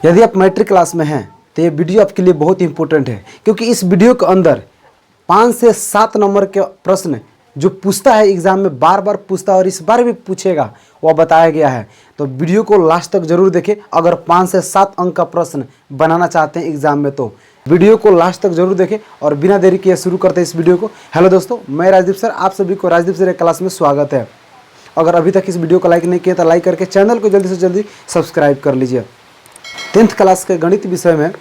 यदि आप matric class में हैं तो ये वीडियो आपके लिए बहुत इंपॉर्टेंट है, क्योंकि इस वीडियो के अंदर 5 से 7 नंबर के प्रश्न जो पूछता है एग्जाम में, बार बार पूछता है और इस बार भी पूछेगा, वह बताया गया है। तो वीडियो को लास्ट तक जरूर देखें। अगर 5 से 7 अंक का प्रश्न बनाना चाहते हैं एग्जाम में तो वीडियो को लास्ट तक जरूर देखें। और बिना देरी किए शुरू करते हैं इस वीडियो को। हेलो दोस्तों, मैं राजदीप सर, आप सभी को राजदीप सर क्लास में स्वागत है। अगर अभी तक इस वीडियो को लाइक नहीं किया तो लाइक करके चैनल को जल्दी से जल्दी सब्सक्राइब कर लीजिए। 10th क्लास के गणित विषय में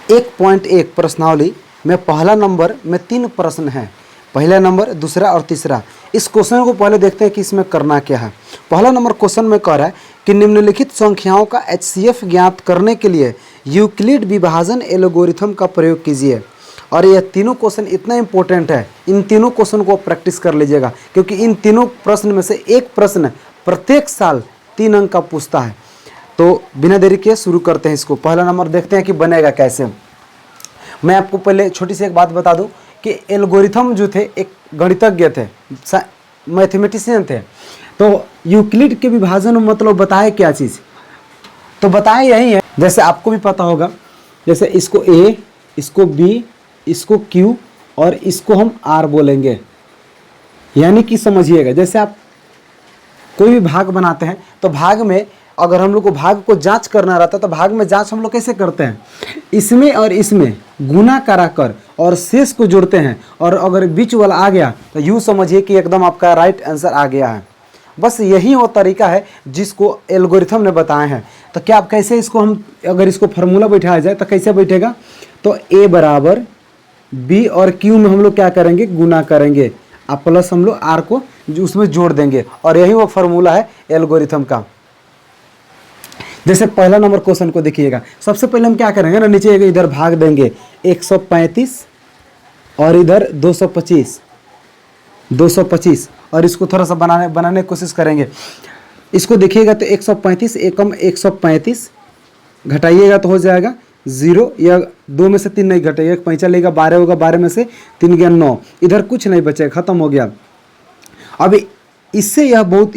1.1 प्रश्नावली में पहला नंबर में 3 प्रश्न हैं, पहला नंबर, दूसरा और तीसरा। इस क्वेश्चन को पहले देखते हैं कि इसमें करना क्या है। पहला नंबर क्वेश्चन में कह रहा है कि निम्नलिखित संख्याओं का HCF ज्ञात करने के लिए यूक्लिड विभाजन एल्गोरिथम का प्रयोग कीजिए। और यह तीनों क्वेश्चन इतना इंपॉर्टेंट है, इन तीनों क्वेश्चन को प्रैक्टिस कर लीजिएगा, क्योंकि इन तीनों प्रश्न में से एक प्रश्न प्रत्येक साल 3 अंक का पूछता है। तो बिना देरी के शुरू करते हैं इसको। पहला नंबर देखते हैं कि बनेगा कैसे। मैं आपको पहले छोटी सी एक बात बता दूं कि एल्गोरिथम जो थे एक गणितज्ञ थे, मैथमेटिशियन थे। तो यूक्लिड के विभाजन में मतलब बताए क्या चीज़, तो बताए यही है, जैसे आपको भी पता होगा, जैसे इसको A, इसको B, इसको Q और इसको हम R बोलेंगे। यानी कि समझिएगा, जैसे आप कोई भी भाग बनाते हैं तो भाग में अगर हम लोग को भाग को जांच करना रहता है तो भाग में जांच हम लोग कैसे करते हैं, इसमें और इसमें गुना करा कर और शेष को जोड़ते हैं। और अगर बीच वाला आ गया तो यूँ समझिए कि एकदम आपका राइट आंसर आ गया है। बस यही वो तरीका है जिसको एल्गोरिथम ने बताए हैं। तो क्या आप कैसे इसको हम अगर इसको फार्मूला बैठाया जाए तो कैसे बैठेगा, तो A बराबर B और Q में हम लोग क्या करेंगे, गुना करेंगे, अब प्लस हम लोग R को उसमें जोड़ देंगे। और यही वो फार्मूला है एल्गोरिथम का। जैसे पहला नंबर क्वेश्चन को देखिएगा, सबसे पहले हम क्या करेंगे ना, नीचे इधर भाग देंगे 135 और इधर 225 और इसको थोड़ा सा बनाने की कोशिश करेंगे। इसको देखिएगा तो 135 एकम 135 घटाइएगा तो हो जाएगा 0, या 2 में से 3 नहीं घटेगा, 1 पैंचा लेगा 12 होगा, 12 में से 3 गया 9, इधर कुछ नहीं बचेगा, खत्म हो गया। अब इससे यह बहुत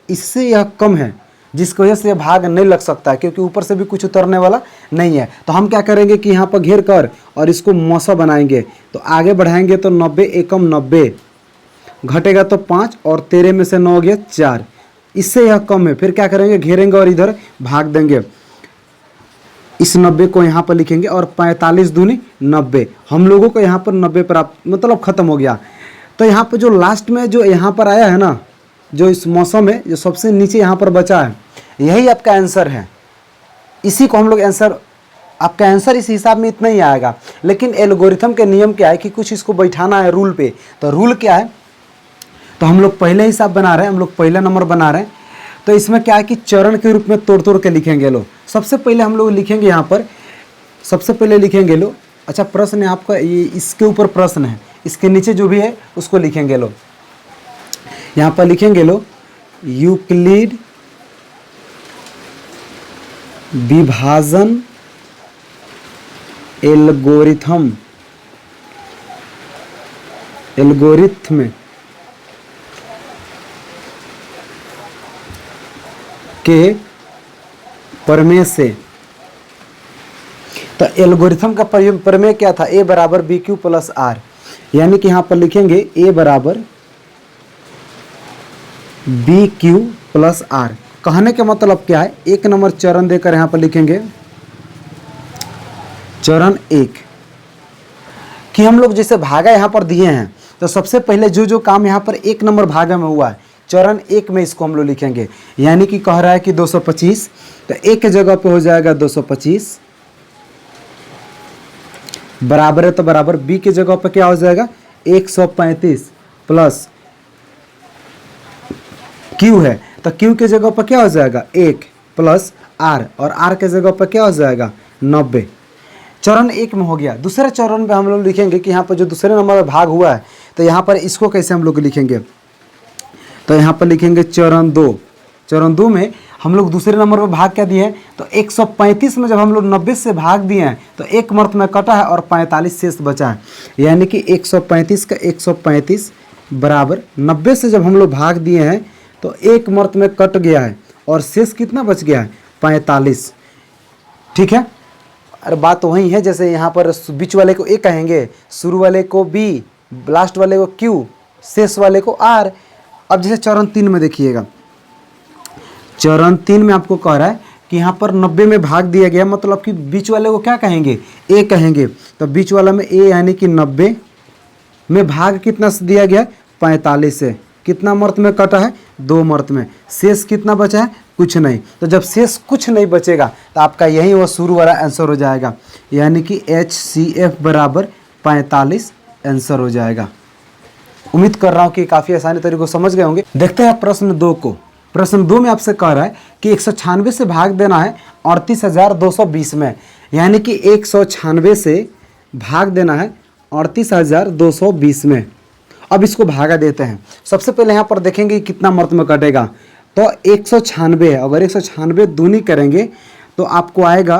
इससे यह कम है, जिसकी वजह से यह भाग नहीं लग सकता है, क्योंकि ऊपर से भी कुछ उतरने वाला नहीं है। तो हम क्या करेंगे कि यहाँ पर घेर कर और इसको मौसा बनाएंगे, तो आगे बढ़ाएंगे तो 90 एकम 90 घटेगा तो 5 और 13 में से 9 गया 4, इससे यह कम है। फिर क्या करेंगे, घेरेंगे और इधर भाग देंगे, इस 90 को यहाँ पर लिखेंगे और 45 दूनी 90, हम लोगों को यहाँ पर 90 पर मतलब खत्म हो गया। तो यहाँ पर जो लास्ट में जो यहाँ पर आया है ना, जो इस मौसम में जो सबसे नीचे यहाँ पर बचा है, यही आपका आंसर है। इसी को हम लोग आंसर, आपका आंसर इस हिसाब में इतना ही आएगा। लेकिन एल्गोरिथम के नियम क्या है कि कुछ इसको बैठाना है रूल पे। तो रूल क्या है, तो हम लोग पहले हिसाब बना रहे हैं, हम लोग पहला नंबर बना रहे हैं। तो इसमें क्या है कि चरण के रूप में तोड़ तोड़ के लिखेंगे लोग। सबसे पहले हम लोग लिखेंगे यहाँ पर, सबसे पहले लिखेंगे लोग, अच्छा प्रश्न है आपका, ये इसके ऊपर प्रश्न है, इसके नीचे जो भी है उसको लिखेंगे लोग। यहाँ पर लिखेंगे लोग यूक्लिड विभाजन एल्गोरिथम के प्रमेय से। तो एल्गोरिथम का प्रमेय क्या था, A बराबर BQ प्लस R। यानी कि यहाँ पर लिखेंगे A बराबर BQ प्लस R। कहने का मतलब क्या है, 1 नंबर चरण देकर यहाँ पर लिखेंगे चरण 1 कि हम लोग जैसे भागा यहाँ पर दिए हैं, तो सबसे पहले जो काम यहाँ पर 1 नंबर भागा में हुआ है, चरण 1 में इसको हम लोग लिखेंगे। यानी कि कह रहा है कि 225, तो एक के जगह पे हो जाएगा 225 बराबर है, तो बराबर B के जगह पे क्या हो जाएगा 135 प्लस Q है, तो Q के जगह पर क्या हो जाएगा 1 प्लस R, और R के जगह पर क्या हो जाएगा 90। चरण 1 में हो गया। दूसरे चरण पे हम लोग लिखेंगे कि यहाँ पर जो दूसरे नंबर में भाग हुआ है, तो यहाँ पर इसको कैसे हम लोग लिखेंगे, तो यहाँ पर लिखेंगे चरण 2। चरण 2 में हम लोग दूसरे नंबर पर भाग क्या दिए हैं, तो 135 में जब हम लोग 90 से भाग दिए हैं तो 1 मर्त में कटा है और 45 शेष बचा है। यानी कि 135 का 135 बराबर 90 से जब हम लोग भाग दिए हैं तो 1 मर्त में कट गया है और शेष कितना बच गया है 45। ठीक है। अरे बात तो वही है, जैसे यहाँ पर बीच वाले को ए कहेंगे, शुरू वाले को बी, लास्ट वाले को क्यू, शेष वाले को आर। अब जैसे चरण 3 में देखिएगा, चरण 3 में आपको कह रहा है कि यहाँ पर 90 में भाग दिया गया, मतलब कि बीच वाले को क्या कहेंगे, ए कहेंगे। तो बीच वाला में ए यानी कि 90 में भाग कितना से दिया गया, 45 से। कितना मर्त में कटा है, 2 मर्त में। शेष कितना बचा है, कुछ नहीं। तो जब शेष कुछ नहीं बचेगा तो आपका यही वो शुरू वाला आंसर हो जाएगा, यानी कि HCF बराबर 45 आंसर हो जाएगा। उम्मीद कर रहा हूँ कि काफ़ी आसानी तरीके को समझ गए होंगे। देखते हैं प्रश्न 2 को। प्रश्न 2 में आपसे कह रहा है कि 196 से भाग देना है 38,220 में, यानी कि 196 से भाग देना है 38,220 में। अब इसको भागा देते हैं। सबसे पहले यहाँ पर देखेंगे कितना मर्त में कटेगा। तो 196 है, अगर 196 दूनी करेंगे तो आपको आएगा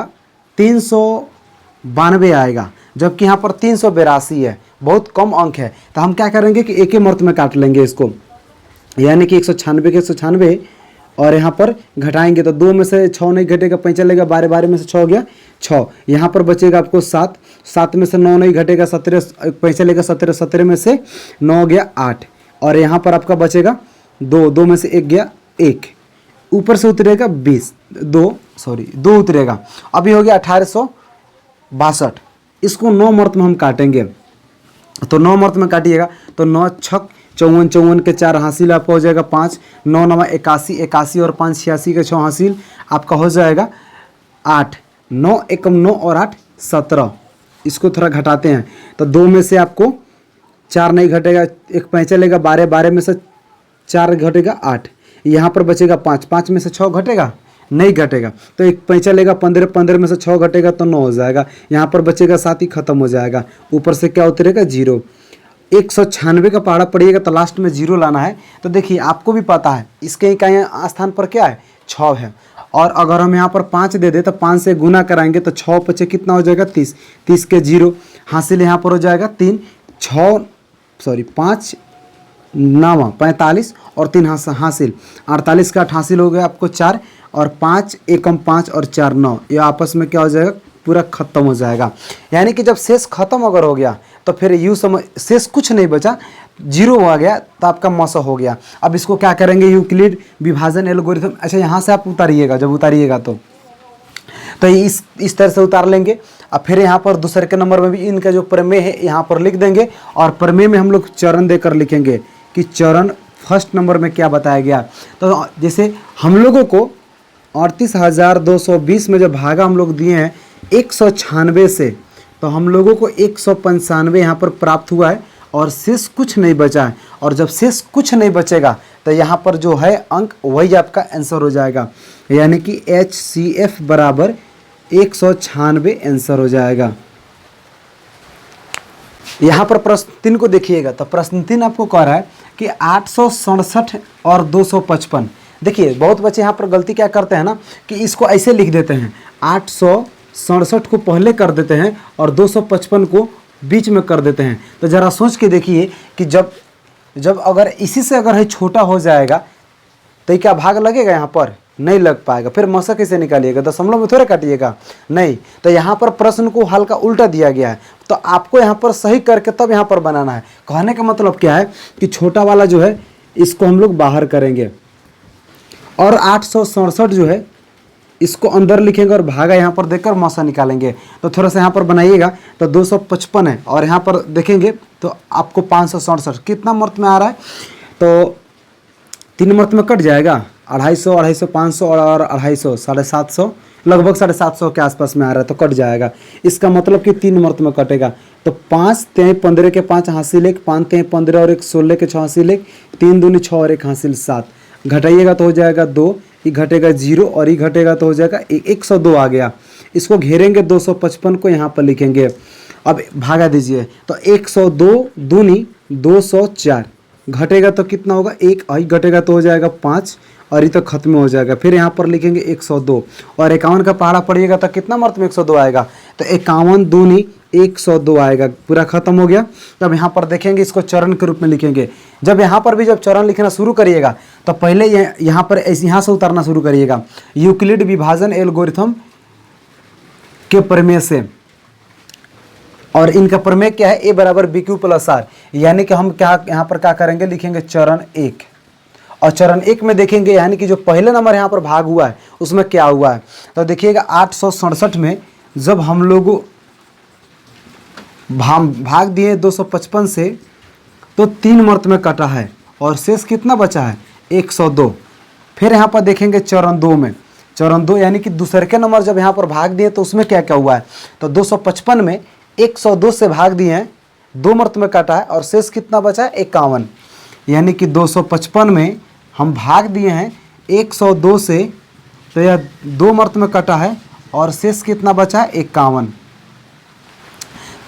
392 आएगा, जबकि यहाँ पर 382 है, बहुत कम अंक है। तो हम क्या करेंगे कि एक ही मर्त में काट लेंगे इसको, यानी कि 196 के 196 और यहाँ पर घटाएंगे तो 2 में से 6 नहीं घटेगा, 5 चलेगा, 12 12 में से 6 हो गया 6। यहाँ पर बचेगा आपको 7, 7 में से 9 नहीं घटेगा, 17 5 चलेगा, 17 17 में से 9 हो गया 8, और यहाँ पर आपका बचेगा 2, 2 में से 1 गया 1, ऊपर से उतरेगा 20, 2 उतरेगा। अभी हो गया 1862। इसको 9 मर्त में हम काटेंगे, तो 9 मर्त में काटिएगा तो 9 छक 54, 54 के 4 हासिल आपका हो जाएगा 5, 9 9 81, 81 और 5 86 के 6 हासिल आपका हो जाएगा 8, 9 एकम 9 और 8 17। इसको थोड़ा घटाते हैं तो 2 में से आपको 4 नहीं घटेगा, 1 5 चलेगा, 12 12 में से 4 घटेगा 8, यहाँ पर बचेगा 5, 5 में से 6 घटेगा, नहीं घटेगा, तो 1 5 चलेगा, 15 15 में से 6 घटेगा तो 9 हो जाएगा, यहाँ पर बचेगा 7 ही खत्म हो जाएगा, ऊपर से क्या उतरेगा 0। 196 का पहाड़ा पड़िएगा तो लास्ट में 0 लाना है। तो देखिए आपको भी पता है इसके इकाई स्थान पर क्या है, 6 है, और अगर हम यहाँ पर 5 दे दे तो 5 से गुना कराएंगे तो 6 पचे कितना हो जाएगा 30, 30 के 0 हासिल यहाँ पर हो जाएगा 3, 5 9 45 और 3 हासिल 48 का 8 हासिल हो गया आपको 4, और 5 एकम 5 और 4 9, ये आपस में क्या हो जाएगा, पूरा खत्म हो जाएगा। यानी कि जब शेष खत्म अगर हो गया तो फिर यूँ समझ, शेष कुछ नहीं बचा, 0 हो गया तो आपका मौसा हो गया। अब इसको क्या करेंगे, यूक्लिड विभाजन एल्गोरिथम। अच्छा यहाँ से आप उतारिएगा, जब उतारिएगा तो इस तरह से उतार लेंगे। अब फिर यहाँ पर दूसरे के नंबर में भी इनका जो प्रमेय है यहाँ पर लिख देंगे, और प्रमेय में हम लोग चरण देकर लिखेंगे कि चरण फर्स्ट नंबर में क्या बताया गया। तो जैसे हम लोगों को 38,220 में जो भागा हम लोग दिए हैं 196 से, तो हम लोगों को 195 यहाँ पर प्राप्त हुआ है, और शेष कुछ नहीं बचा है। और जब शेष कुछ नहीं बचेगा तो यहाँ पर जो है अंक वही आपका आंसर हो जाएगा, यानी कि HCF बराबर 196 आंसर हो जाएगा। यहाँ पर प्रश्न 3 को देखिएगा, तो प्रश्न 3 आपको कह रहा है कि 867 और 255। देखिए बहुत बच्चे यहाँ पर गलती क्या करते हैं ना, कि इसको ऐसे लिख देते हैं, 867 को पहले कर देते हैं और 255 को बीच में कर देते हैं। तो ज़रा सोच के देखिए कि जब अगर इसी से अगर है छोटा हो जाएगा तो क्या भाग लगेगा, यहाँ पर नहीं लग पाएगा। फिर मौसा कैसे निकालिएगा, दशमलव में थोड़े काटिएगा, नहीं। तो यहाँ पर प्रश्न को हल्का उल्टा दिया गया है, तो आपको यहाँ पर सही करके तब यहाँ पर बनाना है। कहने का मतलब क्या है कि छोटा वाला जो है इसको हम लोग बाहर करेंगे, और 867 जो है इसको अंदर लिखेंगे और भागा यहाँ पर देखकर मौसा निकालेंगे। तो थोड़ा सा यहाँ पर बनाइएगा, तो 255 है, और यहाँ पर देखेंगे तो आपको 567 कितना मर्त में आ रहा है, तो 3 मर्त में कट जाएगा, 250 250 500 और 250 750, लगभग 750 के आसपास में आ रहा है, तो कट जाएगा। इसका मतलब कि 3 मर्त में कटेगा। तो 5 3 15 के 5 हासिल 1, 5 3 15 और 1 16 के 6 हासिल 1, 3 दूनी 6 और 1 हासिल 7, घटाइएगा तो हो जाएगा 2, ये घटेगा 0 और ये घटेगा तो हो जाएगा 102 आ गया। इसको घेरेंगे 255 को यहाँ पर लिखेंगे। अब भागा दीजिए तो 102 दूनी 204, घटेगा तो कितना होगा 1, आई घटेगा तो हो जाएगा 5, और ये तो खत्म हो जाएगा। फिर यहाँ पर लिखेंगे 102, और 51 का पहाड़ा पड़िएगा तो कितना मर्त में 102 आएगा, तो 51 दूनी 102 आएगा, पूरा खत्म हो गया। तब यहाँ पर देखेंगे इसको चरण के रूप में लिखेंगे। जब यहाँ पर भी जब चरण लिखना शुरू करिएगा तो पहले यहाँ पर यहाँ से उतारना शुरू करिएगा। यूक्लिड विभाजन एल्गोरिथम के प्रमेय से, और इनका प्रमेय क्या है, ए बराबर बी क्यू प्लस आर। यानी कि हम क्या यहाँ पर क्या करेंगे, लिखेंगे चरण 1, और चरण 1 में देखेंगे यानी कि जो पहले नंबर यहाँ पर भाग हुआ है उसमें क्या हुआ है। तो देखिएगा 867 में जब हम लोग भाग दिए 255 से, तो 3 मर्त में कटा है और शेष कितना बचा है, 102। फिर यहाँ पर देखेंगे चरण 2 में, चरण 2 यानी कि दूसरे के नंबर जब यहाँ पर भाग दिए तो उसमें क्या क्या हुआ है, तो 255 में 102 से भाग दिए हैं, 2 मर्त में काटा है और शेष कितना बचा है, 51। यानी कि 255 में हम भाग दिए हैं 102 से, तो यह 2 मर्त में कटा है और शेष कितना बचा है, 51।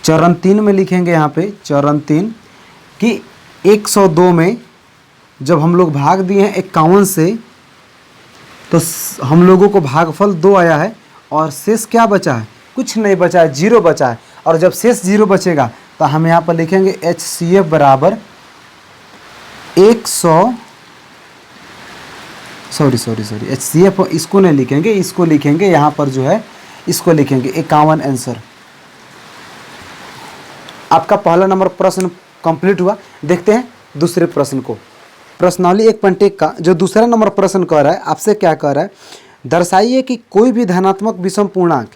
चरण 3 में लिखेंगे यहाँ पे चरण 3 कि 102 में जब हम लोग भाग दिए हैं 51 से, तो हम लोगों को भागफल 2 आया है और शेष क्या बचा है, कुछ नहीं बचा है, 0 बचा है। और जब शेष 0 बचेगा तो हम यहाँ पर लिखेंगे HCF बराबर 100, सॉरी HCF इसको नहीं लिखेंगे, इसको लिखेंगे यहाँ पर जो है, इसको लिखेंगे 51 आंसर। आपका पहला नंबर प्रश्न कंप्लीट हुआ। देखते हैं दूसरे प्रश्न को। प्रश्नावली 1.1 का जो दूसरा नंबर प्रश्न कह रहा है, आपसे क्या कह रहा है, दर्शाइए कि कोई भी धनात्मक विषम पूर्णांक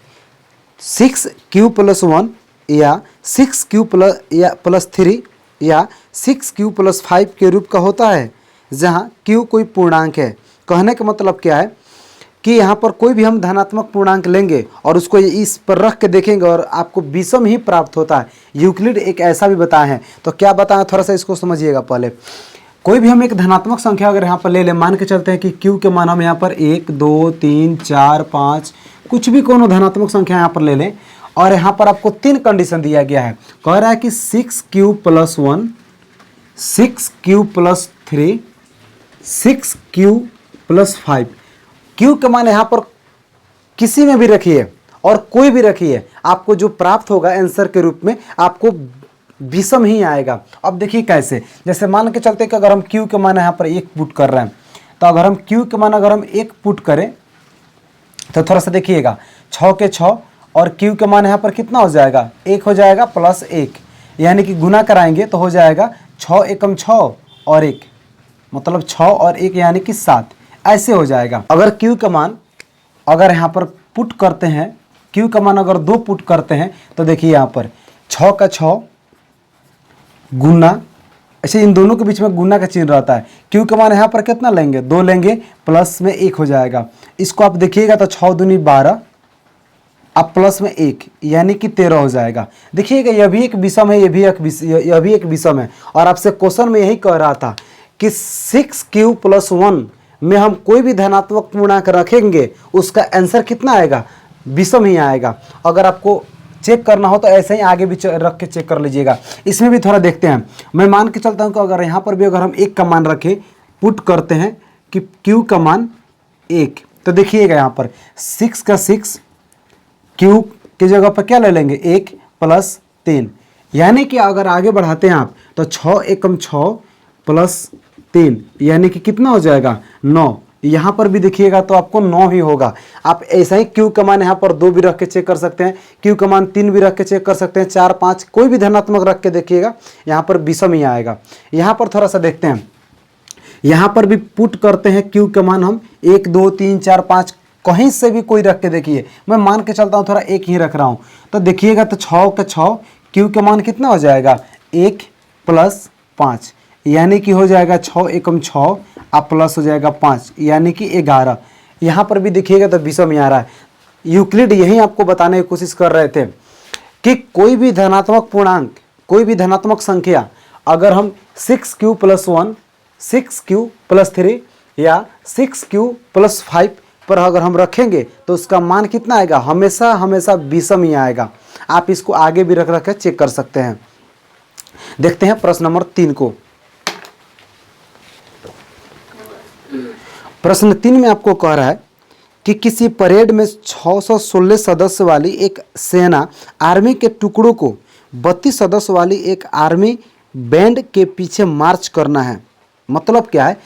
6q + 1 या 6q + 3 या 6q + 5 के रूप का होता है, जहाँ q कोई पूर्णांक है। कहने का मतलब क्या है कि यहाँ पर कोई भी हम धनात्मक पूर्णांक लेंगे और उसको इस पर रख के देखेंगे और आपको विषम ही प्राप्त होता है। यूक्लिड एक ऐसा भी बताए हैं, तो क्या बताएं, थोड़ा सा इसको समझिएगा। पहले कोई भी हम एक धनात्मक संख्या अगर यहाँ पर ले लें, मान के चलते हैं कि q के मान हम यहाँ पर 1 2 3 4 5 कुछ भी कोनो धनात्मक संख्या यहाँ पर ले लें, और यहाँ पर आपको 3 कंडीशन दिया गया है। कह रहा है कि 6q + 1, 6q + 3, 6q + 5। q के मान यहाँ पर किसी में भी रखिए और कोई भी रखिए, आपको जो प्राप्त होगा आंसर के रूप में आपको विषम ही आएगा। अब देखिए कैसे, जैसे मान के चलते कि अगर हम q के मान यहाँ पर 1 पुट कर रहे हैं, तो अगर हम q के मान अगर हम 1 पुट करें तो थोड़ा सा देखिएगा 6 के 6 और q के मान यहाँ पर कितना हो जाएगा, 1 हो जाएगा प्लस 1, यानी कि गुना कराएंगे तो हो जाएगा 6 एकम 6 और 1, मतलब 6 और 1 यानी कि 7, ऐसे हो जाएगा। अगर q का मान अगर यहाँ पर पुट करते हैं, q का मान अगर 2 पुट करते हैं, तो देखिए यहाँ पर 6 का 6 गुना, ऐसे इन दोनों के बीच में गुना का चिन्ह रहता है। q का मान यहाँ पर कितना लेंगे, 2 लेंगे, प्लस में 1 हो जाएगा। इसको आप देखिएगा तो 6 दूनी 12, अब प्लस में 1 यानी कि 13 हो जाएगा। देखिएगा यह भी एक विषम है, यह भी एक विषम है। और आपसे क्वेश्चन में यही कह रहा था कि 6q + 1 में हम कोई भी धनात्मक पूर्णांक रखेंगे, उसका आंसर कितना आएगा, विषम ही आएगा। अगर आपको चेक करना हो तो ऐसे ही आगे भी रख के चेक कर लीजिएगा। इसमें भी थोड़ा देखते हैं। मैं मान के चलता हूँ कि अगर यहाँ पर भी अगर हम 1 का मान रखें, पुट करते हैं कि q का मान 1, तो देखिएगा यहाँ पर 6 का 6 q की जगह पर क्या ले लेंगे, 1 + 3, यानी कि अगर आगे बढ़ाते हैं आप तो 6 एकम 6 प्लस 3 यानी कि कितना हो जाएगा, 9। यहाँ पर भी देखिएगा तो आपको 9 ही होगा। आप ऐसा ही q का मान यहाँ पर 2 भी रख के चेक कर सकते हैं, q का मान 3 भी रख के चेक कर सकते हैं, 4 5 कोई भी धनात्मक रख के देखिएगा, यहाँ पर विषम ही आएगा। यहाँ पर थोड़ा सा देखते हैं, यहाँ पर भी पुट करते हैं q का मान हम 1 2 3 4 5 कहीं से भी कोई रख के देखिए। मैं मान के चलता हूँ थोड़ा 1 ही रख रहा हूँ, तो देखिएगा तो 6 का 6 q का मान कितना हो जाएगा, 1 + 5 यानी कि हो जाएगा 6 एकम 6 अब प्लस हो जाएगा 5 यानी कि 11। यहाँ पर भी देखिएगा तो विषम ही आ रहा है। यूक्लिड यही आपको बताने की कोशिश कर रहे थे कि कोई भी धनात्मक पूर्णांक, कोई भी धनात्मक संख्या अगर हम 6q + 1, 6q + 3 या 6q + 5 पर अगर हम रखेंगे तो उसका मान कितना आएगा, हमेशा हमेशा विषम ही आएगा। आप इसको आगे भी रख रख के चेक कर सकते हैं। देखते हैं प्रश्न नंबर 3 को। प्रश्न 3 में आपको कह रहा है कि किसी परेड में 616 सदस्य वाली एक सेना आर्मी के टुकड़ों को 32 सदस्य वाली एक आर्मी बैंड के पीछे मार्च करना है। मतलब क्या है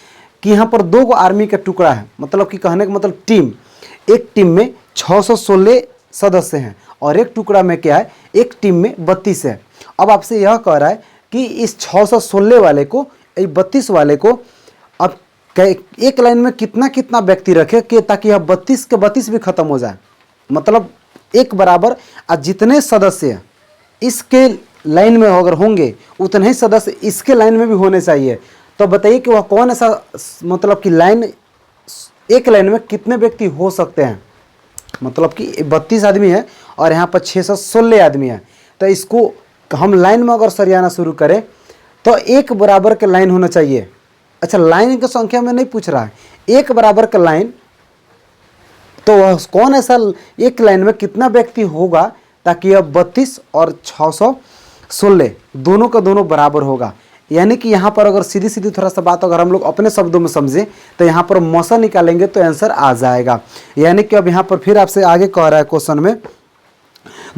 कि यहाँ पर 2 आर्मी का टुकड़ा है, मतलब कि कहने का मतलब टीम, एक टीम में 616 सदस्य हैं और एक टुकड़ा में क्या है, एक टीम में 32 है। अब आपसे यह कह रहा है कि इस 616 वाले को, 32 वाले को अब एक लाइन में कितना कितना व्यक्ति रखे कि ताकि यह 32 के 32 भी खत्म हो जाए, मतलब एक बराबर जितने सदस्य इसके लाइन में अगर होंगे उतने ही सदस्य इसके लाइन में भी होने चाहिए। तो बताइए कि वह कौन ऐसा मतलब कि लाइन, एक लाइन में कितने व्यक्ति हो सकते हैं, मतलब कि 32 आदमी है और यहाँ पर 616 आदमी है। तो इसको हम लाइन में अगर सरियाना शुरू करें तो एक बराबर के लाइन होना चाहिए। अच्छा, लाइन की संख्या में नहीं पूछ रहा है, एक बराबर का लाइन, तो वह कौन ऐसा एक लाइन में कितना व्यक्ति होगा ताकि अब 32 और 616 दोनों का दोनों बराबर होगा। यानी कि यहाँ पर अगर सीधी सीधी थोड़ा सा बात अगर हम लोग अपने शब्दों में समझें तो यहाँ पर मौसा निकालेंगे तो आंसर आ जाएगा। यानी कि अब यहाँ पर फिर आपसे आगे कह रहा है क्वेश्चन में,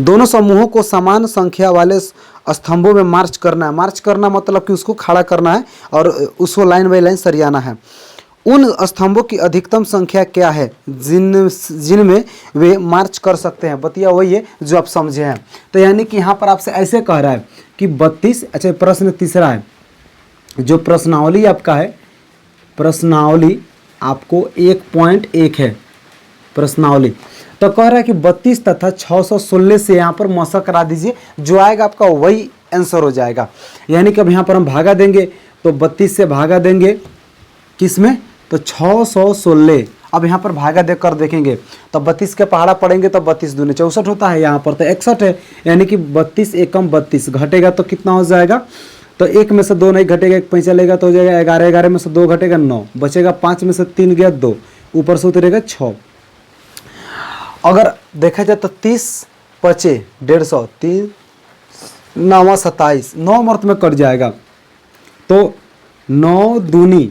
दोनों समूहों को समान संख्या वाले स्तंभों में मार्च करना है। मार्च करना मतलब कि उसको खड़ा करना है और उसको लाइन बाई लाइन सरियाना है। उन स्तंभों की अधिकतम संख्या क्या है जिनमें वे मार्च कर सकते हैं। बतिया वही है जो आप समझे हैं। तो यानी कि यहाँ पर आपसे ऐसे कह रहा है कि 32, अच्छा प्रश्न तीसरा है, जो प्रश्नावली आपका है, प्रश्नावली आपको 1.1 है प्रश्नावली। तो कह रहा है कि 32 तथा 616 से यहाँ पर मौसा करा दीजिए, जो आएगा आपका वही आंसर हो जाएगा। यानी कि अब यहाँ पर हम भागा देंगे तो 32 से भागा देंगे किस में, तो 616। अब यहाँ पर भागा देख कर देखेंगे तो 32 के पहाड़ा पड़ेंगे तो 32 दूनी 64 होता है, यहाँ पर तो 61 है। यानी कि 32 एकम 32 घटेगा तो कितना हो जाएगा, तो एक में से 2 नहीं घटेगा, एक पैंचा लेगा तो हो जाएगा 11, 11 में से 2 घटेगा 9, बचेगा 5 में से 3 गया 2, ऊपर से उतरेगा 6। अगर देखा जाए तो 30 बचे 150, 3 9 27, 9 मर्त में कट जाएगा तो 9 दूनी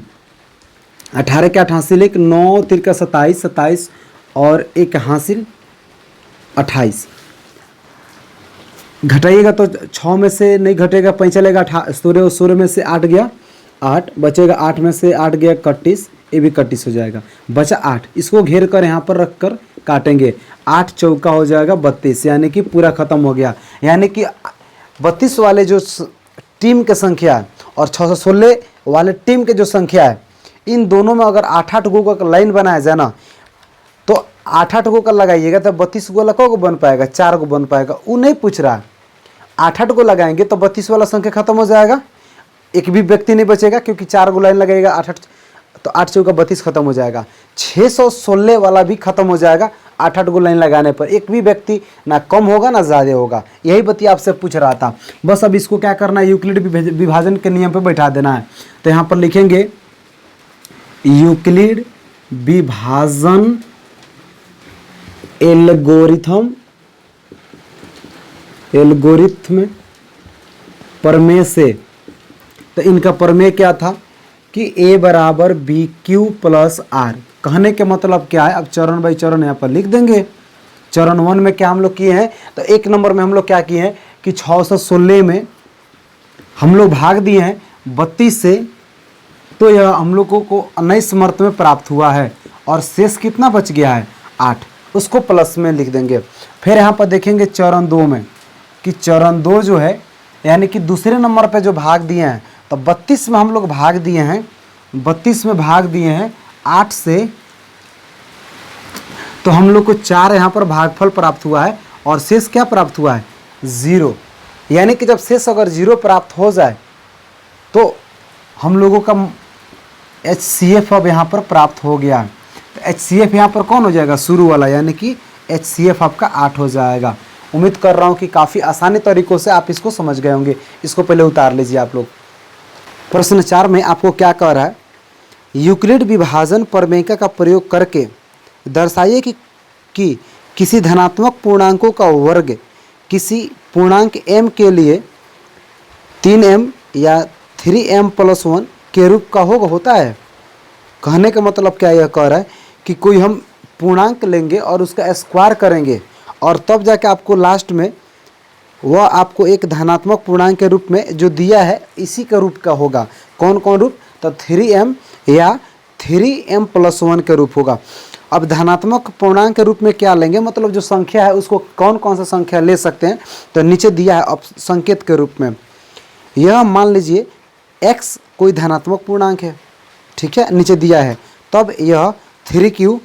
18 के 8 हासिल, एक 9 तिरका 27, 27 और एक हासिल 28। घटाइएगा तो 6 में से नहीं घटेगा, पैंच चलेगा 16 में से 8 गया 8, बचेगा 8 में से 8 गया 31, ये भी 31 हो जाएगा, बचा 8। इसको घेर कर यहाँ पर रख कर काटेंगे, 8 चौका हो जाएगा 32, यानी कि पूरा खत्म हो गया। यानी कि 32 वाले जो टीम की संख्या और 616 वाले टीम के जो संख्या है, इन दोनों में अगर 8-8 गो का लाइन बनाया जाए ना, तो 8-8 गो का लगाइएगा तो 32 गो को बन पाएगा, 4 गो बन पाएगा। वो नहीं पूछ रहा है, 8-8 गो लगाएंगे तो 32 वाला संख्या खत्म हो जाएगा, एक भी व्यक्ति नहीं बचेगा क्योंकि 4 गो लाइन लगेगा 8-8, तो 8 चौका 32 खत्म हो जाएगा। 616 वाला भी खत्म हो जाएगा 8-8 गो लाइन लगाने पर, एक भी व्यक्ति ना कम होगा ना ज़्यादा होगा। यही बतिया आपसे पूछ रहा था। बस अब इसको क्या करना है, यूक्लिड विभाजन के नियम पे बैठा देना है। तो यहाँ पर लिखेंगे यूक्लिड विभाजन एल्गोरिथम प्रमेय से। तो इनका प्रमेय क्या था कि A बराबर BQ प्लस R। कहने के मतलब क्या है, अब चरण बाई चरण यहाँ पर लिख देंगे। चरण 1 में क्या हम लोग किए हैं, तो 1 नंबर में हम लोग क्या किए हैं कि 616 में हम लोग भाग दिए हैं 32 से, तो यह हम लोगों को 19 मर्त में प्राप्त हुआ है और शेष कितना बच गया है 8, उसको प्लस में लिख देंगे। फिर यहाँ पर देखेंगे चरण 2 में कि चरण 2 जो है यानी कि दूसरे नंबर पे जो भाग दिए हैं, तो 32 में हम लोग भाग दिए हैं, 32 में भाग दिए हैं 8 से, तो हम लोग को 4 यहाँ पर भागफल प्राप्त हुआ है और शेष क्या प्राप्त हुआ है 0। यानी कि जब शेष अगर 0 प्राप्त हो जाए तो हम लोगों का HCF अब यहाँ पर प्राप्त हो गया। तो HCF यहाँ पर कौन हो जाएगा, शुरू वाला, यानी कि HCF आपका 8 हो जाएगा। उम्मीद कर रहा हूँ कि काफ़ी आसानी तरीक़ों से आप इसको समझ गए होंगे। इसको पहले उतार लीजिए आप लोग। प्रश्न 4 में आपको क्या कह रहा है, यूक्लिड विभाजन प्रमेय का प्रयोग करके दर्शाइए कि किसी धनात्मक पूर्णांकों का वर्ग किसी पूर्णांक m के लिए 3m या 3m + 1 के रूप का होता है। कहने का मतलब क्या यह कह रहा है कि कोई हम पूर्णांक लेंगे और उसका स्क्वायर करेंगे और तब जाके आपको लास्ट में वह आपको एक धनात्मक पूर्णांक के रूप में जो दिया है इसी का रूप का होगा। कौन कौन रूप, तो 3m या 3m + 1 के रूप होगा। अब धनात्मक पूर्णांक के रूप में क्या लेंगे, मतलब जो संख्या है उसको कौन कौन सा संख्या ले सकते हैं, तो नीचे दिया है अब संकेत के रूप में। यह मान लीजिए x कोई धनात्मक पूर्णांक है, ठीक है, नीचे दिया है, तब यह 3q,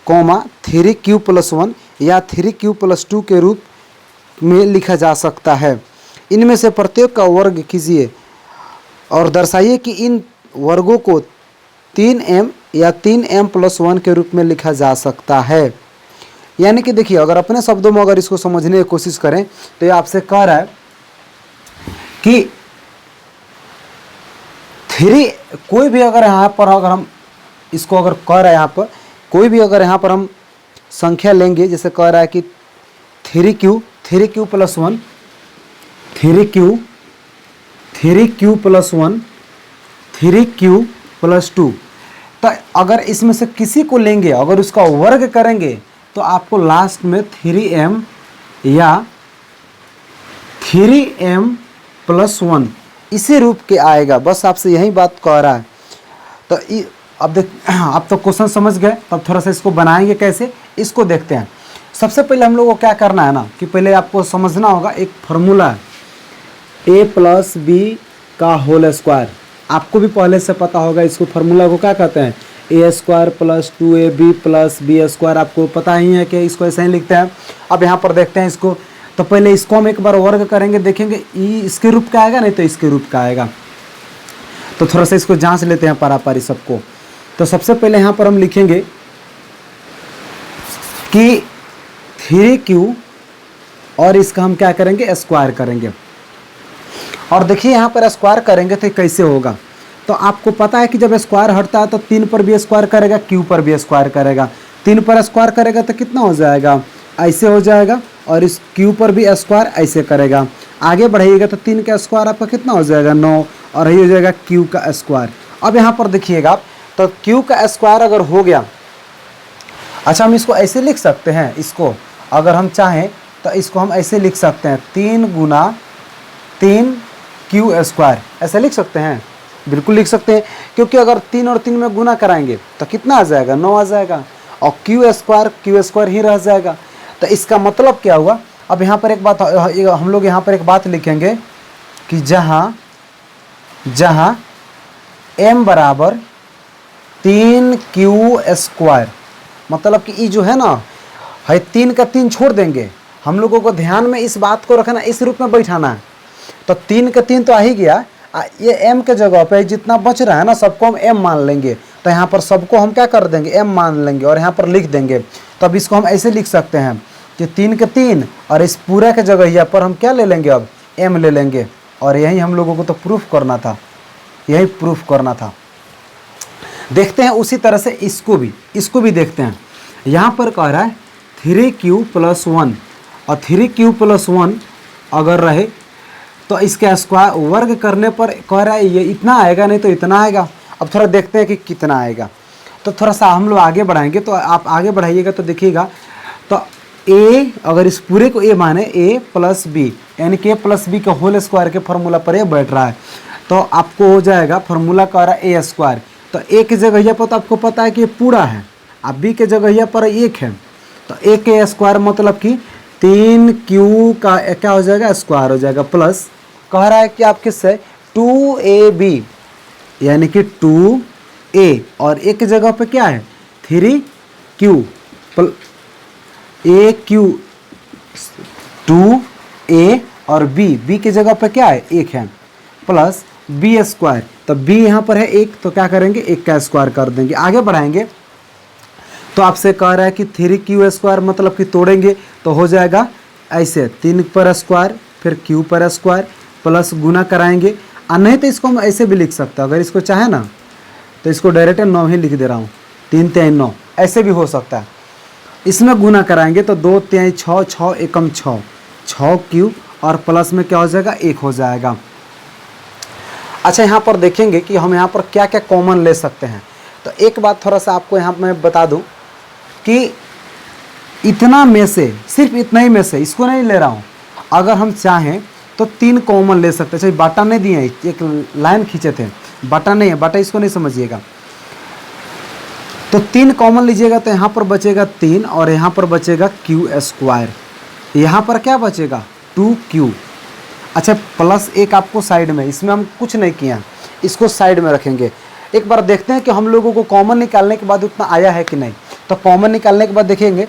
3q+1 या 3q+2 के रूप में लिखा जा सकता है। इनमें से प्रत्येक का वर्ग कीजिए और दर्शाइए कि इन वर्गों को 3m या 3m+1 के रूप में लिखा जा सकता है। यानी कि देखिए, अगर अपने शब्दों में अगर इसको समझने की कोशिश करें तो ये आपसे कह रहा है कि 3 कोई भी अगर यहाँ पर अगर हम इसको अगर कह रहा है, यहाँ पर कोई भी अगर यहाँ पर हम संख्या लेंगे, जैसे कह रहा है कि 3q+1 3q+1 3q+2, तो अगर इसमें से किसी को लेंगे, अगर उसका वर्ग करेंगे तो आपको लास्ट में 3m या 3m+1 इसी रूप के आएगा। बस आपसे यही बात कह रहा है। तो अब देख, आप तो क्वेश्चन समझ गए, तब थोड़ा सा इसको बनाएंगे कैसे, इसको देखते हैं। सबसे पहले हम लोग को क्या करना है ना, कि पहले आपको समझना होगा एक फार्मूला है a+b²। आपको भी पहले से पता होगा, इसको फार्मूला को क्या कहते हैं, a² + 2ab + b²। आपको पता ही है कि इसको ऐसे ही लिखते हैं। अब यहाँ पर देखते हैं इसको, तो पहले इसको हम एक बार वर्ग करेंगे, देखेंगे इसके रूप का आएगा, नहीं तो इसके रूप का आएगा। तो थोड़ा सा इसको जांच लेते हैं पारापारी सबको। तो सबसे पहले यहाँ पर हम लिखेंगे कि 3q और इसका हम क्या करेंगे, स्क्वायर करेंगे। और देखिए यहाँ पर स्क्वायर करेंगे तो कैसे होगा, तो आपको पता है कि जब स्क्वायर हटता है तो 3 पर भी स्क्वायर करेगा, q पर भी स्क्वायर करेगा। 3 पर स्क्वायर करेगा तो कितना हो जाएगा, ऐसे हो जाएगा, और इस q पर भी स्क्वायर ऐसे करेगा। आगे बढ़ाइएगा तो 3 का स्क्वायर आपका कितना हो जाएगा, 9, और यही हो जाएगा q का स्क्वायर। अब यहाँ पर देखिएगा आप, तो q का स्क्वायर अगर हो गया, अच्छा हम इसको ऐसे लिख सकते हैं, इसको अगर हम चाहें तो इसको हम ऐसे लिख सकते हैं, 3 × 3q², ऐसे लिख सकते हैं, बिल्कुल लिख सकते हैं। क्योंकि अगर 3 और 3 में गुना कराएंगे तो कितना आ जाएगा, 9 आ जाएगा, और q² ही रह जाएगा। तो इसका मतलब क्या हुआ, अब यहाँ पर एक बात हम लोग यहाँ पर एक बात लिखेंगे कि जहाँ m = 3q², मतलब कि ये जो है ना, है 3 का 3 छोड़ देंगे। हम लोगों को ध्यान में इस बात को रखना, इस रूप में बैठाना है। तो 3 का 3 तो आ ही गया, ये m के जगह पे जितना बच रहा है ना, सबको हम m मान लेंगे। तो यहाँ पर सबको हम क्या कर देंगे, m मान लेंगे और यहाँ पर लिख देंगे। तो अब इसको हम ऐसे लिख सकते हैं कि 3 के 3, और इस पूरा के जगह यहाँ पर हम क्या ले लेंगे, अब m ले लेंगे। और यही हम लोगों को तो प्रूफ करना था, यही प्रूफ करना था। देखते हैं उसी तरह से इसको भी देखते हैं। यहाँ पर कह रहा है 3q+1, और 3q+1 अगर रहे तो इसके स्क्वायर वर्ग करने पर कह रहा है ये इतना आएगा, नहीं तो इतना आएगा। अब थोड़ा देखते हैं कि कितना आएगा। तो थोड़ा सा हम लोग आगे बढ़ाएंगे, तो आप आगे बढ़ाइएगा तो देखिएगा, तो a अगर इस पूरे को a माने, a+b, यानी कि a+b का होल स्क्वायर के फार्मूला पर ये बैठ रहा है, तो आपको हो जाएगा, फार्मूला कह रहा है a²। तो a की जगह पर तो आपको पता है कि ये पूरा है, अब b के जगह पर 1 है, तो a के स्क्वायर मतलब कि 3q का क्या हो जाएगा, स्क्वायर हो जाएगा, प्लस कह रहा है कि आप किससे 2ab, यानी कि 2a, और a की जगह पे क्या है 3q, aq 2a, और b की जगह पे क्या है 1 है, प्लस b²। तो b यहाँ पर है 1, तो क्या करेंगे 1 का स्क्वायर कर देंगे। आगे बढ़ाएंगे तो आपसे कह रहा है कि 3q² मतलब कि तोड़ेंगे तो हो जाएगा ऐसे, 3 पर स्क्वायर फिर q पर स्क्वायर प्लस गुना कराएंगे। नहीं तो इसको हम ऐसे भी लिख सकते हैं, अगर इसको चाहे ना तो इसको डायरेक्ट 9 ही लिख दे रहा हूँ, 3 3 9, ऐसे भी हो सकता है। इसमें गुना कराएंगे तो 2 3 6, 6 एकम 6, 6q, और प्लस में क्या हो जाएगा 1 हो जाएगा। अच्छा, यहाँ पर देखेंगे कि हम यहाँ पर क्या क्या कॉमन ले सकते हैं। तो एक बात थोड़ा सा आपको यहाँ मैं बता दूँ कि इतना में से, सिर्फ इतना ही में से, इसको नहीं ले रहा हूँ, अगर हम चाहें तो 3 कॉमन ले सकते हैं। अच्छा, बाटा नहीं दिए, एक लाइन खींचे थे, बाटा नहीं है, बाटा इसको नहीं समझिएगा। तो तो 3 कॉमन लीजिएगा तो यहाँ पर बचेगा 3 और यहाँ पर बचेगा क्यू स्क्वायर। यहाँ पर क्या बचेगा 2q। अच्छा प्लस एक आपको साइड में, इसमें हम कुछ नहीं किया, इसको साइड में रखेंगे। एक बार देखते हैं कि हम लोगों को कॉमन निकालने के बाद उतना आया है कि नहीं। तो कॉमन निकालने के बाद देखेंगे,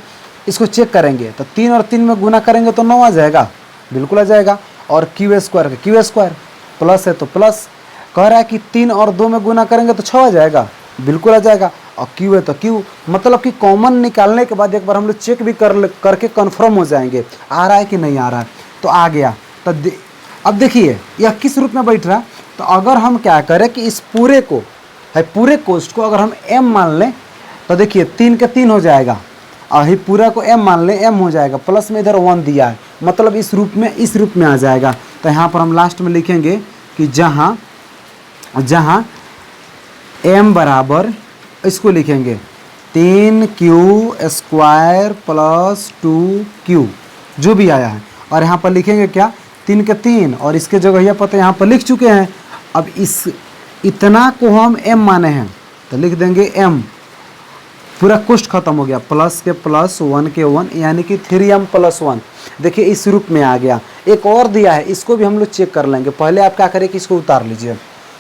इसको चेक करेंगे तो 3 और 3 में गुना करेंगे तो 9 आ जाएगा, बिल्कुल आ जाएगा। और क्यू स्क्वायर का क्यू स्क्वायर प्लस है तो प्लस, कह रहा है कि 3 और 2 में गुना करेंगे तो 6 आ जाएगा, बिल्कुल आ जाएगा। और क्यू है तो क्यू, मतलब कि कॉमन निकालने के बाद एक बार हम लोग चेक भी करके कन्फर्म हो जाएंगे आ रहा है कि नहीं आ रहा है। तो आ गया। तो अब देखिए यह किस रूप में बैठ रहा है। तो अगर हम क्या करें कि इस पूरे को है, पूरे कोष्ठ को अगर हम m मान लें तो देखिए 3 के 3 हो जाएगा, और ही पूरा को m मान लें m हो जाएगा, प्लस में इधर 1 दिया है, मतलब इस रूप में आ जाएगा। तो यहाँ पर हम लास्ट में लिखेंगे कि जहाँ m बराबर, इसको लिखेंगे 3q स्क्वायर प्लस 2q जो भी आया है। और यहाँ पर लिखेंगे क्या 3 के 3, और इसके जगह यह पता यहाँ पर लिख चुके हैं। अब इतना को हम m माने हैं तो लिख देंगे m, पूरा कोष्ठ खत्म हो गया, प्लस के प्लस 1 के 1 यानी कि 3m प्लस 1। देखिए इस रूप में आ गया। एक और दिया है, इसको भी हम लोग चेक कर लेंगे। पहले आप क्या करें कि इसको उतार लीजिए,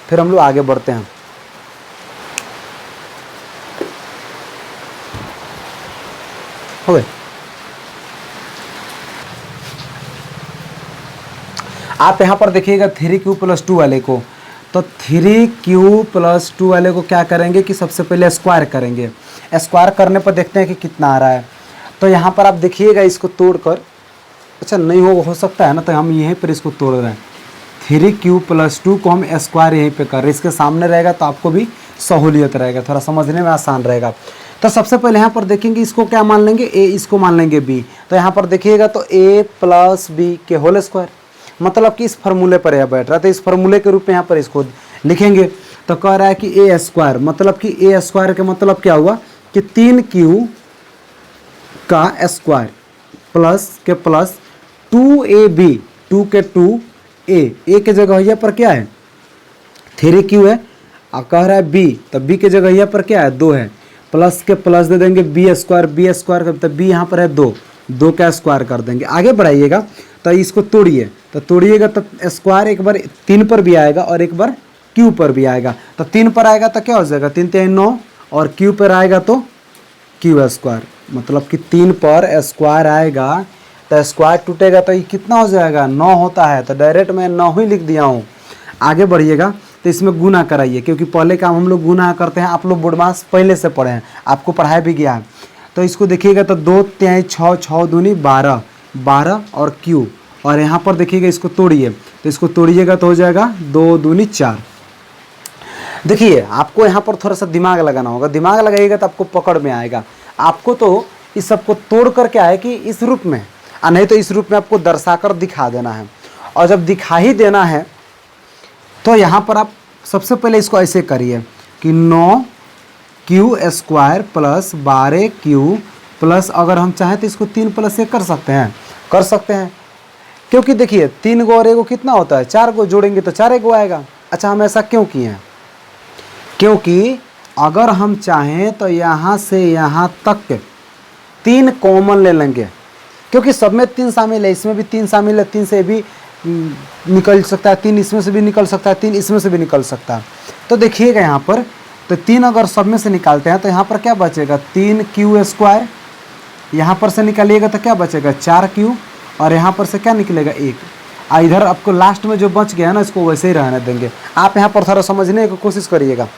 फिर हम लोग आगे बढ़ते हैं। हो गए। आप यहाँ पर देखिएगा 3q प्लस 2 वाले को, तो 3q प्लस 2 वाले को क्या करेंगे कि सबसे पहले स्क्वायर करेंगे। स्क्वायर करने पर देखते हैं कि कितना आ रहा है। तो यहाँ पर आप देखिएगा इसको तोड़कर, अच्छा नहीं हो सकता है ना, तो हम यहीं पर इसको तोड़ रहे हैं। 3q प्लस 2 को हम स्क्वायर यहीं पे कर रहे हैं, इसके सामने रहेगा तो आपको भी सहूलियत रहेगा, थोड़ा समझने में आसान रहेगा। तो सबसे पहले यहाँ पर देखेंगे इसको क्या मान लेंगे a, इसको मान लेंगे b। तो यहाँ पर देखिएगा तो a प्लस बी के होल स्क्वायर, मतलब कि इस फार्मूले पर यह बैठ रहा है, तो इस फार्मूले के रूप में यहाँ पर इसको लिखेंगे। तो कह रहा है कि a स्क्वायर, मतलब कि a स्क्वायर के मतलब क्या हुआ कि 3q का स्क्वायर प्लस के प्लस 2ab, 2 के 2a के जगह यहाँ पर क्या है 3q है, और कह रहा है b, तो b के जगह यहाँ पर क्या है 2 है, प्लस के प्लस दे देंगे b स्क्वायर का, तो b यहाँ पर है 2 का स्क्वायर कर देंगे। आगे बढ़ाइएगा तो इसको तोड़िए, तो तोड़िएगा तो स्क्वायर एक बार 3 पर भी आएगा और एक बार q पर भी आएगा। तो 3 पर आएगा तो क्या हो जाएगा 3 3 9, और q पर आएगा तो q स्क्वायर, मतलब कि 3 पर स्क्वायर आएगा तो स्क्वायर टूटेगा तो ये कितना हो जाएगा 9 होता है। तो डायरेक्ट मैं 9 ही लिख दिया हूँ। आगे बढ़िएगा तो इसमें गुना कराइए, क्योंकि पहले काम हम लोग गुना करते हैं, आप लोग बोर्डमास पहले से पढ़े हैं, आपको पढ़ाया भी गया है। तो इसको देखिएगा तो 2 3 6 6 दूनी 12 12 और q, और यहाँ पर देखिएगा इसको तोड़िए, तो इसको तोड़िएगा तो हो जाएगा 2 दूनी 4। देखिए आपको यहाँ पर थोड़ा सा दिमाग लगाना होगा, दिमाग लगाइएगा तो आपको पकड़ में आएगा। आपको तो इस सबको तोड़ कर क्या है कि इस रूप में, नहीं तो इस रूप में आपको दर्शाकर दिखा देना है। और जब दिखा ही देना है तो यहाँ पर आप सबसे पहले इसको ऐसे करिए कि 9q square plus 12q plus, अगर हम चाहें तो इसको 3 + 1 कर सकते हैं, क्योंकि देखिए 3 गो और 1 गो कितना होता है 4 गो, जोड़ेंगे तो 4 गो आएगा। अच्छा हम ऐसा क्यों किए हैं, क्योंकि अगर हम चाहें तो यहाँ से यहाँ तक 3 कॉमन ले लेंगे, क्योंकि सब में 3 शामिल है, इसमें भी 3 शामिल है, 3 से भी निकल सकता है, 3 इसमें से भी निकल सकता है, 3 इसमें से भी निकल सकता है। तो देखिएगा यहाँ पर, तो 3 अगर सब में से निकालते हैं तो यहाँ पर क्या बचेगा 3q स्क्वायर, यहाँ पर से निकालिएगा तो क्या बचेगा 4q, और यहाँ पर से क्या निकलेगा 1। इधर आपको लास्ट में जो बच गया ना इसको वैसे ही रहने देंगे। आप यहाँ पर थोड़ा समझने की कोशिश करिएगा।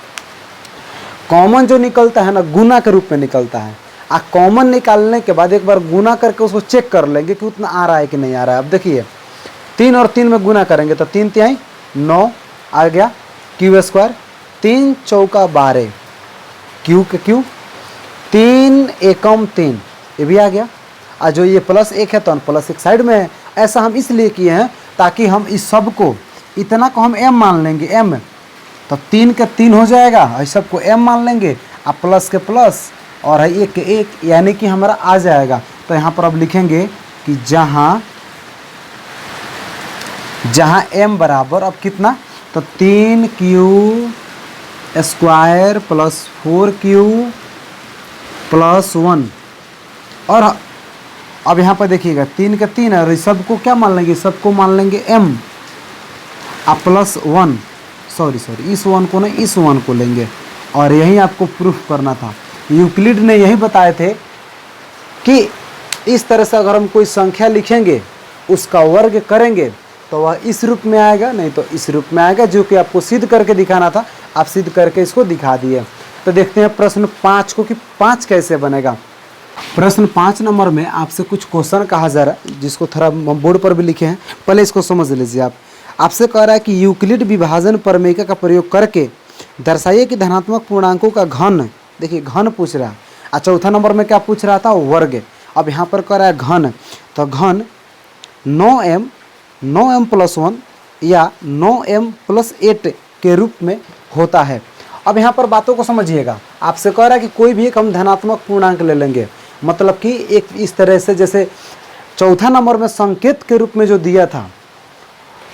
कॉमन जो निकलता है ना गुना के रूप में निकलता है, कॉमन निकालने के बाद एक बार गुना करके उसको चेक कर लेंगे कि उतना आ रहा है कि नहीं आ रहा है। अब देखिए 3 और 3 में गुना करेंगे तो 3 3 9 आ गया q स्क्वायर, 3 चौका 12 q के q, 3 एकम 3 ये भी आ गया, और जो ये +1 है तो +1 साइड में है। ऐसा हम इसलिए किए हैं ताकि हम इस सब को, इतना को हम m मान लेंगे m, तो 3 के 3 हो जाएगा, इस सब को m मान लेंगे, और प्लस के प्लस और 1 के 1, यानी कि हमारा आ जाएगा। तो यहाँ पर अब लिखेंगे कि जहाँ m बराबर अब कितना, तो 3q स्क्वायर प्लस 4q +1। और अब यहाँ पर देखिएगा 3 के 3 है और इस सबको क्या मान लेंगे, सबको मान लेंगे m। आप +1 सॉरी इस 1 को नहीं इस 1 को लेंगे और यही आपको प्रूफ करना था। यूक्लिड ने यही बताए थे कि इस तरह से अगर हम कोई संख्या लिखेंगे उसका वर्ग करेंगे तो वह इस रूप में आएगा, नहीं तो इस रूप में आएगा, जो कि आपको सिद्ध करके दिखाना था। आप सिद्ध करके इसको दिखा दिए। तो देखते हैं प्रश्न 5 को कि 5 कैसे बनेगा। प्रश्न 5 नंबर में आपसे कुछ क्वेश्चन कहा जा रहा है, जिसको थोड़ा बोर्ड पर भी लिखे हैं, पहले इसको समझ लीजिए आप। आपसे कह रहा है कि यूक्लिड विभाजन प्रमेय का प्रयोग करके दर्शाइए कि धनात्मक पूर्णांकों का घन, देखिए घन पूछ रहा है। और चौथा नंबर में क्या पूछ रहा था, वर्ग। अब यहाँ पर कह रहा है घन, तो घन 9m +1 या 9m+8 के रूप में होता है। अब यहाँ पर बातों को समझिएगा। आपसे कह रहा है कि कोई भी एक हम धनात्मक पूर्णांक ले लेंगे, मतलब कि एक इस तरह से जैसे चौथा नंबर में संकेत के रूप में जो दिया था,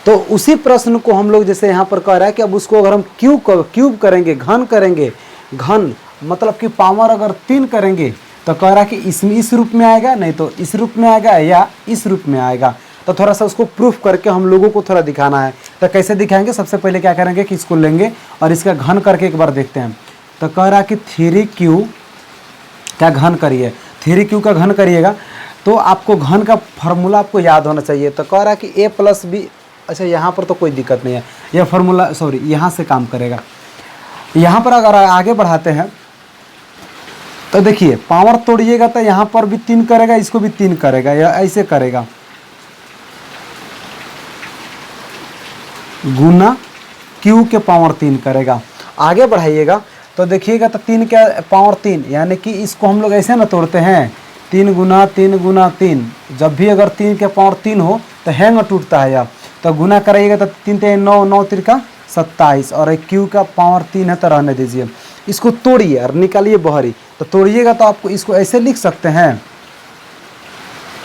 तो उसी प्रश्न को हम लोग जैसे यहाँ पर कह रहा है कि अब उसको अगर हम क्यूब करेंगे, घन करेंगे, घन मतलब कि पावर अगर 3 करेंगे तो कह रहा है कि इसमें इस रूप में आएगा, नहीं तो इस रूप में आएगा या इस रूप में आएगा। तो थोड़ा सा उसको प्रूफ करके हम लोगों को थोड़ा दिखाना है। तो कैसे दिखाएंगे, सबसे पहले क्या करेंगे कि इसको लेंगे और इसका घन करके एक बार देखते हैं। तो कह रहा है कि 3q का घन करिए, 3q का घन करिएगा तो आपको घन का फार्मूला आपको याद होना चाहिए। तो कह रहा है कि a+b, अच्छा यहाँ पर तो कोई दिक्कत नहीं है, यह फार्मूला यहाँ से काम करेगा। यहाँ पर अगर आगे बढ़ाते हैं तो देखिए पावर तोड़िएगा तो यहाँ पर भी 3 करेगा, इसको भी 3 करेगा, या ऐसे करेगा गुना q के पावर 3 करेगा। आगे बढ़ाइएगा तो देखिएगा तो 3 के पावर 3, यानी कि इसको हम लोग ऐसे ना तोड़ते हैं 3 गुना 3 गुना 3। जब भी अगर 3 के पावर 3 हो तो हैंग टूटता है यार। तो गुना कराइएगा तो 3 3 9 9 3 27 और q का पावर 3 है तो रहने दीजिए। इसको तोड़िए और निकालिए बहरी। तो तोड़िएगा तो आपको इसको ऐसे लिख सकते हैं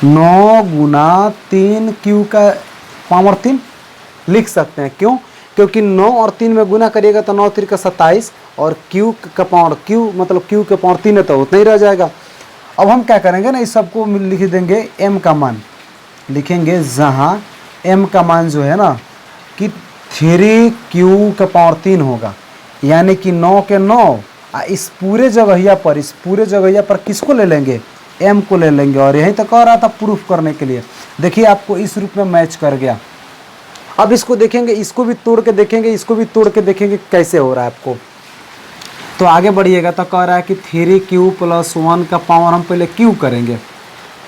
9 गुना 3 q का पावर 3 लिख सकते हैं। क्यों? क्योंकि 9 और 3 में गुना करिएगा तो 9 3 27 और q का पावर मतलब q के पावर 3 है तो उतना ही रह जाएगा। अब हम क्या करेंगे ना, इस सबको लिख देंगे m का मान लिखेंगे, जहाँ m का मान जो है ना कि 3q का पावर 3 होगा, यानी कि 9 के 9। इस पूरे जगहिया पर किसको ले लेंगे, m को ले लेंगे। और यही तो कह रहा था प्रूफ करने के लिए। देखिए आपको इस रूप में मैच कर गया। अब इसको देखेंगे, इसको भी तोड़ के देखेंगे, इसको भी तोड़ के देखेंगे कैसे हो रहा है आपको। तो आगे बढ़िएगा तो कह रहा है कि 3q + 1 का पावर हम पहले q करेंगे,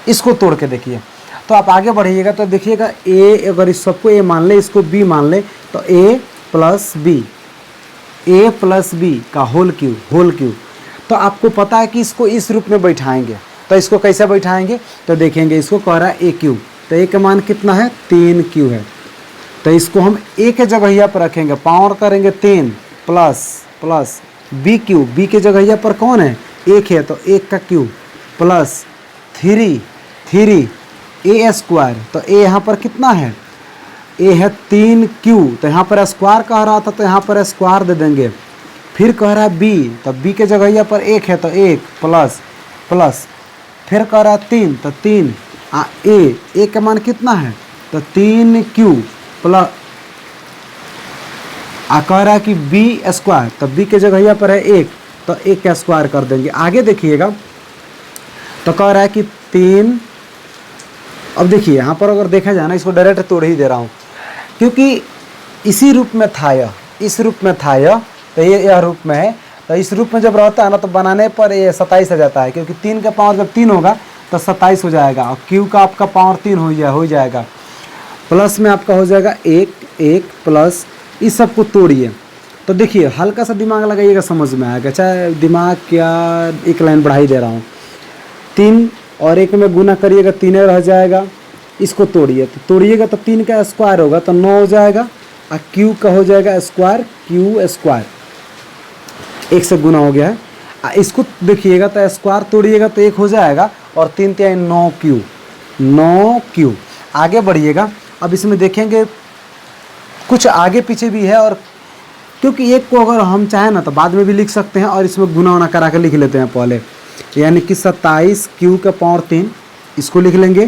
इसको तोड़ के देखिए। तो आप आगे बढ़िएगा तो देखिएगा a, अगर इस सबको a मान ले, इसको b मान ले, तो a + b का होल क्यू। तो आपको पता है कि इसको इस रूप में बैठाएंगे। तो इसको कैसे बैठाएंगे, तो देखेंगे इसको कह रहा है aq, तो a का मान कितना है 3q है। तो इसको हम a के जगहिया पर रखेंगे, पावर करेंगे 3 प्लस b के जगहिया पर कौन है 1 है, तो 1 का क्यूब प्लस 3 a²। तो a यहाँ पर कितना है, a है 3q, तो यहाँ पर स्क्वायर कह रहा था तो यहाँ पर स्क्वायर दे देंगे। फिर कह रहा है b, तो b के जगहिया पर 1 है तो 1 प्लस फिर कह रहा है 3, तो 3 a का मान कितना है, तो 3q प्लस कह रहा है कि b², तो b के जगहिया पर है 1, तो 1 का स्क्वायर कर देंगे। आगे देखिएगा तो कह रहा है कि 3। अब देखिए यहाँ पर अगर देखा जाए ना, इसको डायरेक्ट तोड़ ही दे रहा हूँ क्योंकि इसी रूप में था यह, इस रूप में था यह, तो यह रूप में है। तो इस रूप में जब रहता है ना तो बनाने पर ये 27 आ जाता है, क्योंकि 3 का पावर जब 3 होगा तो 27 हो जाएगा और q का आपका पावर 3 हो जाएगा। प्लस में आपका हो जाएगा 1 प्लस, इस सब को तोड़िए। तो देखिए हल्का सा दिमाग लगाइएगा, समझ में आएगा। चाहे दिमाग क्या, एक लाइन बढ़ा ही दे रहा हूँ। 3 और 1 में गुना करिएगा 3 रह जाएगा। इसको तोड़िए, तो तोड़िएगा तो 3 का स्क्वायर होगा तो 9 हो जाएगा और q का हो जाएगा स्क्वायर, q²। 1 से गुना हो गया है। इसको देखिएगा तो स्क्वायर तोड़िएगा तो 1 हो जाएगा और 3 3 9q। आगे बढ़िएगा, अब इसमें देखेंगे कुछ आगे पीछे भी है, और क्योंकि 1 को अगर हम चाहें ना तो बाद में भी लिख सकते हैं और इसमें गुना करा के लिख लेते हैं पहले। यानी कि 27 क्यू का पावर 3 इसको लिख लेंगे,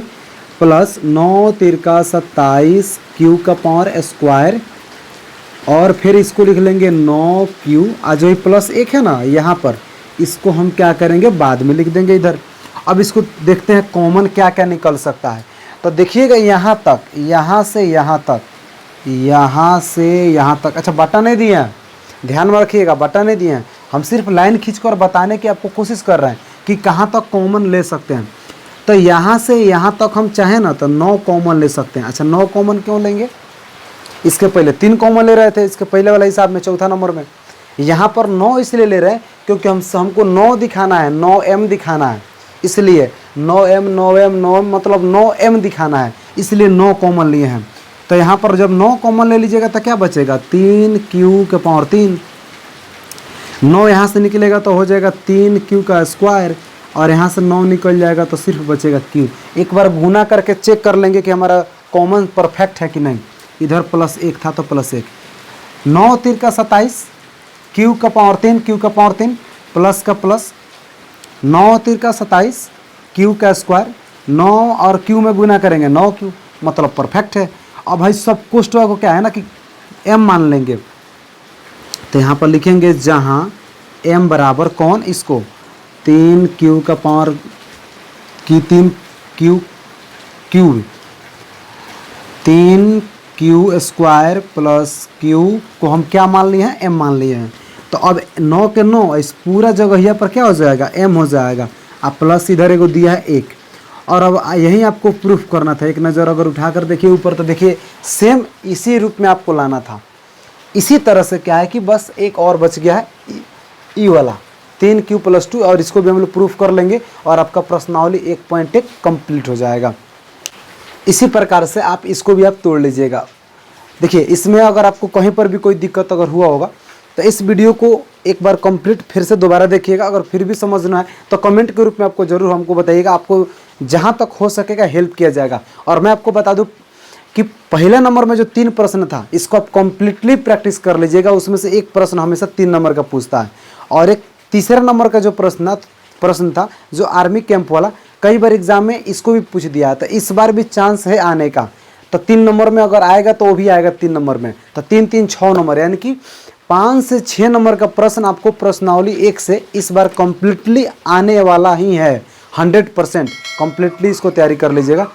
प्लस 9 तिरका 27 क्यू का पावर स्क्वायर, और फिर इसको लिख लेंगे 9 क्यू, आज वही प्लस 1 है ना यहाँ पर, इसको हम क्या करेंगे बाद में लिख देंगे इधर। अब इसको देखते हैं कॉमन क्या क्या निकल सकता है। तो देखिएगा यहाँ तक, यहाँ से यहाँ तक, यहाँ से यहाँ तक, अच्छा बटा नहीं दिए हैं, ध्यान में रखिएगा बटा नहीं दिए हैं, हम सिर्फ लाइन खींचकर बताने की आपको कोशिश कर रहे हैं कि कहाँ तक कॉमन ले सकते हैं। तो यहाँ से यहाँ तक हम चाहें ना तो 9 कॉमन ले सकते हैं। अच्छा 9 कॉमन क्यों लेंगे, इसके पहले 3 कॉमन ले रहे थे इसके पहले वाला हिसाब में, चौथा नंबर में। यहाँ पर 9 इसलिए ले रहे हैं क्योंकि हमको 9 दिखाना है, 9m दिखाना है, इसलिए 9m मतलब 9m दिखाना है, इसलिए 9 कॉमन लिए हैं। तो यहाँ पर जब 9 कॉमन ले लीजिएगा तो क्या बचेगा, 3q के पावर 3, 9 यहाँ से निकलेगा तो हो जाएगा 3q का स्क्वायर, और यहाँ से 9 निकल जाएगा तो सिर्फ बचेगा q। एक बार गुना करके चेक कर लेंगे कि हमारा कॉमन परफेक्ट है कि नहीं। इधर +1 था तो +1, 9 तिरका 27 क्यू का पावर 3, क्यू का पावर 3 प्लस का प्लस, 9 तिरका 27 क्यू का स्क्वायर, 9 और क्यू में गुना करेंगे 9q, मतलब परफेक्ट है। अब भाई सब कुछ को क्या है ना कि m मान लेंगे, तो यहाँ पर लिखेंगे जहाँ m बराबर कौन, इसको 3q का पावर की 3q स्क्वायर प्लस q को हम क्या मान लिए हैं, m मान लिए हैं। तो अब 9 के 9 इस पूरा जगह पर क्या हो जाएगा, m हो जाएगा, अब प्लस इधर एगो दिया है 1। और अब यही आपको प्रूफ करना था, एक नज़र अगर उठाकर देखिए ऊपर तो देखिए सेम इसी रूप में आपको लाना था। इसी तरह से क्या है कि बस एक और बच गया है ई वाला 3q + 2, और इसको भी हम लोग प्रूफ कर लेंगे और आपका प्रश्नावली 1.1 कंप्लीट हो जाएगा। इसी प्रकार से आप इसको भी आप तोड़ लीजिएगा। देखिए इसमें अगर आपको कहीं पर भी कोई दिक्कत अगर हुआ होगा तो इस वीडियो को एक बार कंप्लीट फिर से दोबारा देखिएगा। अगर फिर भी समझना है तो कमेंट के रूप में आपको ज़रूर हमको बताइएगा, आपको जहाँ तक हो सकेगा हेल्प किया जाएगा। और मैं आपको बता दूँ कि पहले नंबर में जो 3 प्रश्न था इसको आप कंप्लीटली प्रैक्टिस कर लीजिएगा। उसमें से एक प्रश्न हमेशा 3 नंबर का पूछता है, और एक तीसरा नंबर का जो प्रश्न था जो आर्मी कैंप वाला, कई बार एग्जाम में इसको भी पूछ दिया है, तो इस बार भी चांस है आने का। तो 3 नंबर में अगर आएगा तो वो भी आएगा 3 नंबर में, तो 3 3 6 नंबर, यानी कि 5 से 6 नंबर का प्रश्न आपको प्रश्नावली 1 से इस बार कंप्लीटली आने वाला ही है। 100% कंप्लीटली इसको तैयारी कर लीजिएगा।